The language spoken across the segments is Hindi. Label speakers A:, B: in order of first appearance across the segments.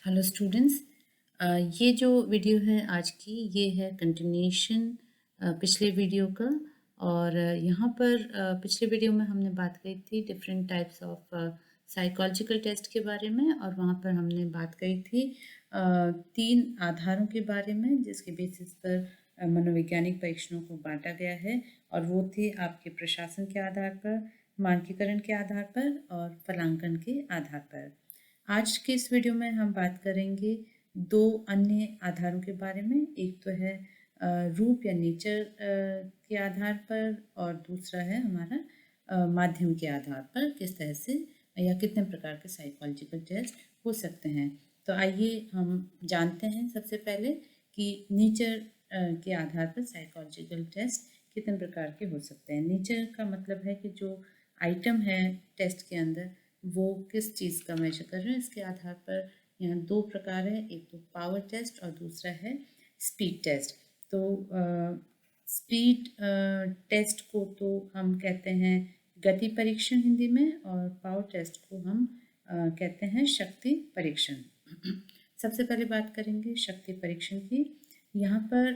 A: Hello students. ये जो वीडियो है आज की, ये है कंटिन्यूएशन पिछले वीडियो का। और यहाँ पर पिछले वीडियो में हमने बात की थी different types of psychological test के बारे में, और वहाँ पर हमने बात की थी 3 आधारों के बारे में जिसके बेसिस पर मनोवैज्ञानिक परीक्षणों को बांटा गया है। और वो थे आपके प्रशासन के आधार पर, मानकीकरण के आधार पर और फलांकन के आधार पर। आज के इस वीडियो में हम बात करेंगे 2 अन्य आधारों के बारे में। एक तो है रूप या नेचर के आधार पर, और दूसरा है हमारा माध्यम के आधार पर, किस तरह से या कितने प्रकार के साइकोलॉजिकल टेस्ट हो सकते हैं। तो आइए हम जानते हैं सबसे पहले कि नेचर के आधार पर साइकोलॉजिकल टेस्ट कितने प्रकार के हो सकते हैं। नेचर का मतलब है कि जो आइटम है टेस्ट के अंदर वो किस चीज़ का मेजर कर रहे हैं, इसके आधार पर यहाँ 2 प्रकार है। एक तो पावर टेस्ट और दूसरा है स्पीड टेस्ट। तो स्पीड टेस्ट को तो हम कहते हैं गति परीक्षण हिंदी में, और पावर टेस्ट को हम कहते हैं शक्ति परीक्षण। सबसे पहले बात करेंगे शक्ति परीक्षण की। यहाँ पर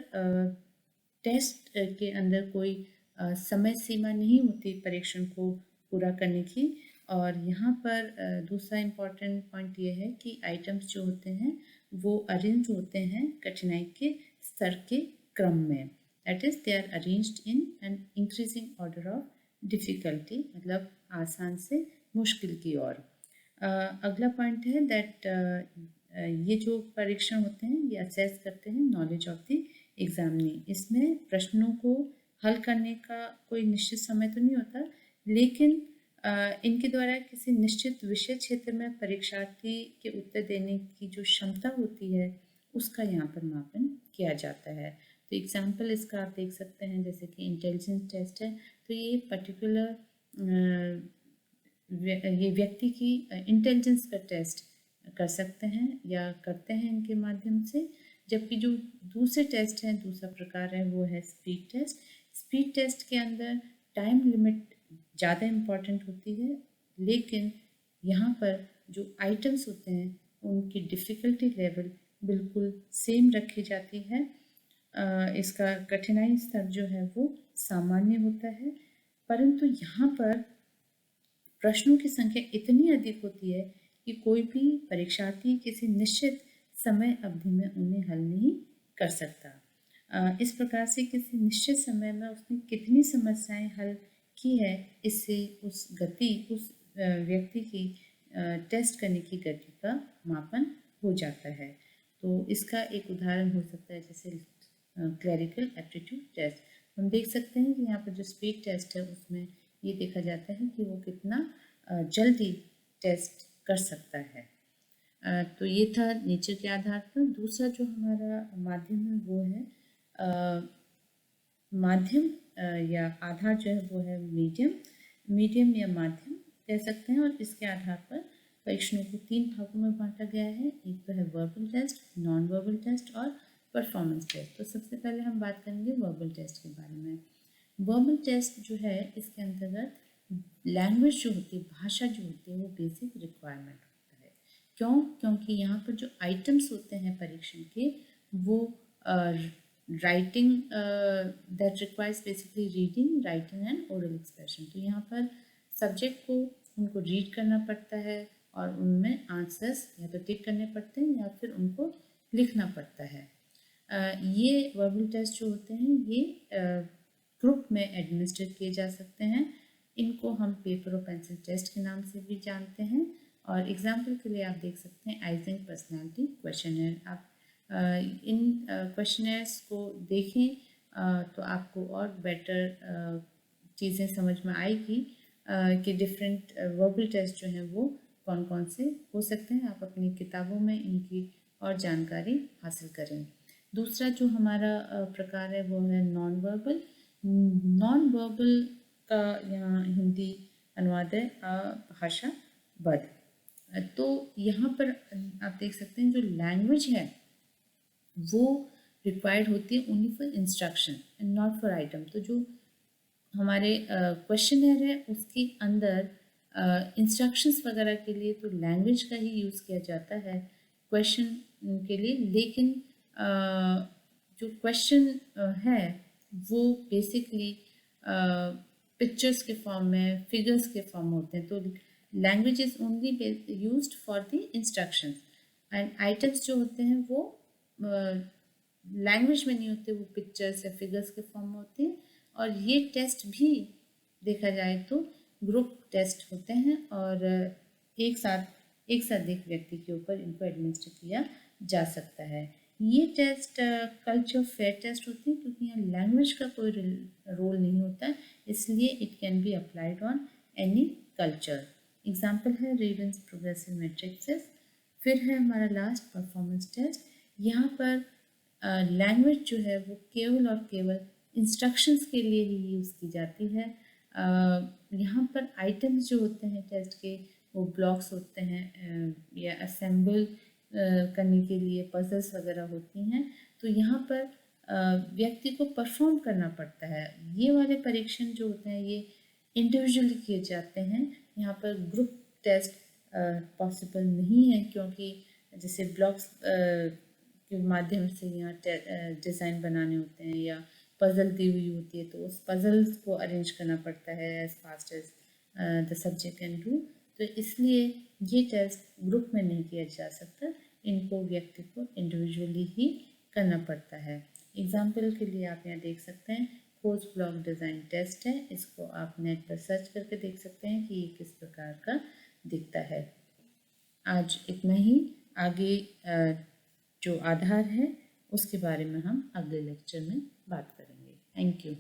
A: टेस्ट के अंदर कोई समय सीमा नहीं होती परीक्षण को पूरा करने की। और यहाँ पर दूसरा इम्पॉर्टेंट पॉइंट ये है कि आइटम्स जो होते हैं वो अरेंज होते हैं कठिनाई के स्तर के क्रम में। That is they are arranged in an increasing order of difficulty, मतलब आसान से मुश्किल की ओर। अगला पॉइंट है दैट ये जो परीक्षण होते हैं ये असेस करते हैं नॉलेज ऑफ द एग्जामिनी। इसमें प्रश्नों को हल करने का कोई निश्चित समय तो नहीं होता, लेकिन इनके द्वारा किसी निश्चित विषय क्षेत्र में परीक्षार्थी के उत्तर देने की जो क्षमता होती है उसका यहाँ पर मापन किया जाता है। तो एग्जाम्पल इसका आप देख सकते हैं, जैसे कि इंटेलिजेंस टेस्ट है, तो ये पर्टिकुलर ये व्यक्ति की इंटेलिजेंस का टेस्ट कर सकते हैं या करते हैं इनके माध्यम से। जबकि जो दूसरे टेस्ट हैं, दूसरा प्रकार है, वो है स्पीड टेस्ट। स्पीड टेस्ट के अंदर टाइम लिमिट ज़्यादा इम्पॉर्टेंट होती है, लेकिन यहाँ पर जो आइटम्स होते हैं उनकी डिफ़िकल्टी लेवल बिल्कुल सेम रखी जाती है। इसका कठिनाई स्तर जो है वो सामान्य होता है, परंतु यहाँ पर प्रश्नों की संख्या इतनी अधिक होती है कि कोई भी परीक्षार्थी किसी निश्चित समय अवधि में उन्हें हल नहीं कर सकता। इस प्रकार से किसी निश्चित समय में उसने कितनी समस्याएं हल की है, इससे उस व्यक्ति की टेस्ट करने की गति का मापन हो जाता है। तो इसका एक उदाहरण हो सकता है जैसे क्लरिकल एप्टीट्यूड टेस्ट। हम देख सकते हैं कि यहाँ पर जो स्पीड टेस्ट है उसमें ये देखा जाता है कि वो कितना जल्दी टेस्ट कर सकता है। तो ये था नेचर के आधार पर। दूसरा जो हमारा माध्यम है वो है माध्यम या आधार जो है वो है मीडियम या माध्यम कह सकते हैं। और इसके आधार पर परीक्षणों को 3 भागों में बांटा गया है। एक तो है verbal test, non verbal test और परफॉर्मेंस टेस्ट। तो सबसे पहले हम बात करेंगे वर्बल टेस्ट के बारे में। वर्बल टेस्ट जो है इसके अंतर्गत लैंग्वेज जो होती है, भाषा जो होती है, वो बेसिक रिक्वायरमेंट होता है। क्यों? क्योंकि यहाँ पर जो आइटम्स होते हैं परीक्षण के वो writing that requires basically reading, writing and oral expression. तो यहाँ पर सब्जेक्ट को उनको रीड करना पड़ता है और उनमें आंसर्स या तो टिक करने पड़ते हैं या फिर उनको लिखना पड़ता है। ये वर्बल टेस्ट जो होते हैं ये ग्रुप में एडमिनिस्ट्रेट किए जा सकते हैं। इनको हम पेपर और पेंसिल टेस्ट के नाम से भी जानते हैं। और एग्जाम्पल के लिए आप देख सकते हैं आइजेंक पर्सनैलिटी क्वेश्चनर। आप इन क्वेश्चनर्स को देखें तो आपको और बेटर चीज़ें समझ में आएगी कि डिफरेंट वर्बल टेस्ट जो हैं वो कौन कौन से हो सकते हैं। आप अपनी किताबों में इनकी और जानकारी हासिल करें। दूसरा जो हमारा प्रकार है वो है नॉन वर्बल। नॉन वर्बल का यहाँ हिंदी अनुवाद है भाषाबद्ध। तो यहाँ पर आप देख सकते हैं जो लैंग्वेज है वो रिक्वायर्ड होती है only for instruction and not for item. तो जो हमारे क्वेश्चनर है उसके अंदर इंस्ट्रक्शंस वगैरह के लिए तो लैंग्वेज का ही यूज़ किया जाता है, क्वेश्चन के लिए, लेकिन जो क्वेश्चन है वो बेसिकली पिक्चर्स के फॉर्म में, फिगर्स के फॉर्म होते हैं। तो language is only used for the instructions, and items जो होते हैं वो लैंग्वेज में नहीं होते, वो पिक्चर्स या फिगर्स के फॉर्म में होते हैं। और ये टेस्ट भी देखा जाए तो ग्रुप टेस्ट होते हैं, और एक साथ एक व्यक्ति के ऊपर इनको एडमिनिस्टर किया जा सकता है। ये टेस्ट कल्चर फेयर टेस्ट होते हैं, क्योंकि यहाँ लैंग्वेज का कोई रोल नहीं होता, इसलिए it can be applied on any culture. Example है रेवेंस प्रोग्रेसिव मैट्रिक्सेस। फिर है हमारा लास्ट परफॉर्मेंस टेस्ट। यहाँ पर लैंग्वेज जो है वो केवल और केवल इंस्ट्रक्शंस के लिए ही यूज़ की जाती है। यहाँ पर आइटम्स जो होते हैं टेस्ट के, वो ब्लॉक्स होते हैं या असेंबल करने के लिए पजल्स वगैरह होती हैं। तो यहाँ पर व्यक्ति को परफॉर्म करना पड़ता है। ये वाले परीक्षण जो होते हैं ये इंडिविजुअली किए जाते हैं। यहाँ पर ग्रुप टेस्ट पॉसिबल नहीं है, क्योंकि जैसे ब्लॉक्स के माध्यम से यहाँ डिज़ाइन बनाने होते हैं, या पज़ल दी हुई होती है तो उस पज़ल्स को अरेंज करना पड़ता है as fast as the subject can do. तो इसलिए ये टेस्ट ग्रुप में नहीं किया जा सकता, इनको व्यक्ति को इंडिविजुअली ही करना पड़ता है। एग्जाम्पल के लिए आप यहाँ देख सकते हैं खोज ब्लॉक डिज़ाइन टेस्ट है। इसको आप नेट पर सर्च करके देख सकते हैं कि ये किस प्रकार का दिखता है। आज इतना ही। आगे जो आधार है उसके बारे में हम अगले लेक्चर में बात करेंगे। Thank you.